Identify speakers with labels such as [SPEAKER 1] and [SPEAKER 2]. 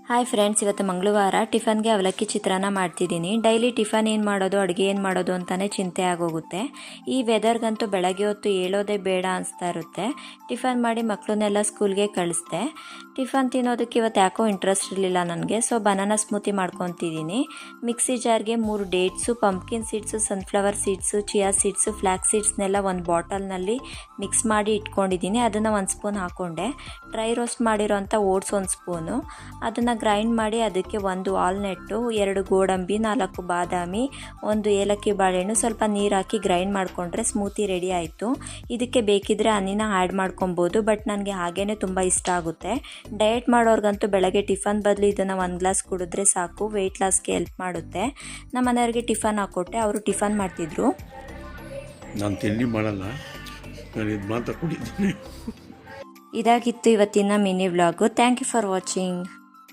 [SPEAKER 1] Hi friends, ಇವತ್ತು ಮಂಗಳವಾರ ಟಿಫನ್ಗೆ ಅವಲಕ್ಕಿ ಚಿತ್ರಾನ್ನ ಮಾಡ್ತಿದ್ದೀನಿ. ಡೈಲಿ ಟಿಫನ್ ಏನು ಮಾಡೋದು, ಅಡುಗೆ ಏನು ಮಾಡೋದು ಅಂತಲೇ ಚಿಂತೆ ಆಗೋಗುತ್ತೆ. ಈ ವೆದರ್ಗಂತೂ ಬೆಳಗ್ಗೆ ಹೊತ್ತು ಹೇಳೋದೇ ಬೇಡ ಅನಿಸ್ತಾ ಇರುತ್ತೆ. ಟಿಫನ್ ಮಾಡಿ ಮಕ್ಕಳನ್ನೆಲ್ಲ ಸ್ಕೂಲ್ಗೆ ಕಳಿಸ್ದೆ. ಟಿಫನ್ ತಿನ್ನೋದಕ್ಕೆ ಇವತ್ತು ಯಾಕೋ ಇಂಟ್ರೆಸ್ಟ್ ಇರಲಿಲ್ಲ ನನಗೆ. ಸೊ ಬನಾನಾ ಸ್ಮೂತಿ ಮಾಡ್ಕೊತಿದ್ದೀನಿ. ಮಿಕ್ಸಿ ಜಾರ್ಗೆ 3 dates, pumpkin seeds, sunflower seeds, chia seeds, flax ಸೀಡ್ಸ್ನೆಲ್ಲ ಒಂದು ಬಾಟಲ್ನಲ್ಲಿ ಮಿಕ್ಸ್ ಮಾಡಿ ಇಟ್ಕೊಂಡಿದ್ದೀನಿ. ಅದನ್ನು 1 ಸ್ಪೂನ್ ಹಾಕ್ಕೊಂಡೆ. ಡ್ರೈ ರೋಸ್ಟ್ ಮಾಡಿರೋಂಥ ಓಟ್ಸ್ 1 ಸ್ಪೂನು, ಅದನ್ನು ಗ್ರೈಂಡ್ ಮಾಡಿ ಅದಕ್ಕೆ 1 ವಾಲ್ನಟ್ಟು, 2 ಗೋಡಂಬಿ, 4 ಬಾದಾಮಿ, 1 ಏಲಕ್ಕಿ ಬಾಳೆಹಣ್ಣು, ಸ್ವಲ್ಪ ನೀರು ಹಾಕಿ ಗ್ರೈಂಡ್ ಮಾಡಿಕೊಂಡ್ರೆ ಸ್ಮೂತಿ ರೆಡಿ ಆಯಿತು. ಇದಕ್ಕೆ ಬೇಕಿದ್ರೆ ಹನಿನ ಆ್ಯಡ್ ಮಾಡ್ಕೊಬೋದು, ಬಟ್ ನನಗೆ ಹಾಗೇ ತುಂಬ ಇಷ್ಟ ಆಗುತ್ತೆ. ಡಯಟ್ ಮಾಡೋರ್ಗಂತೂ ಬೆಳಗ್ಗೆ ಟಿಫನ್ ಬದಲು ಇದನ್ನು 1 ಗ್ಲಾಸ್ ಕುಡಿದ್ರೆ ಸಾಕು, ವೆಯ್ಟ್ ಲಾಸ್ಗೆ ಹೆಲ್ಪ್ ಮಾಡುತ್ತೆ. ನಮ್ಮ ಮನೆಯವ್ರಿಗೆ ಟಿಫನ್ ಹಾಕ್ಕೊಟ್ಟೆ, ಅವರು ಟಿಫನ್ ಮಾಡ್ತಿದ್ರು.
[SPEAKER 2] ನಾನು ತಿಂಡಿ ಮಾಡಲ್ಲ, ನಾನು ಇದು ಮಾತ್ರ ಕುಡಿತೀನಿ.
[SPEAKER 1] ಇದಾಗಿತ್ತು ಇವತ್ತಿನ mini vlog. Thank you for watching.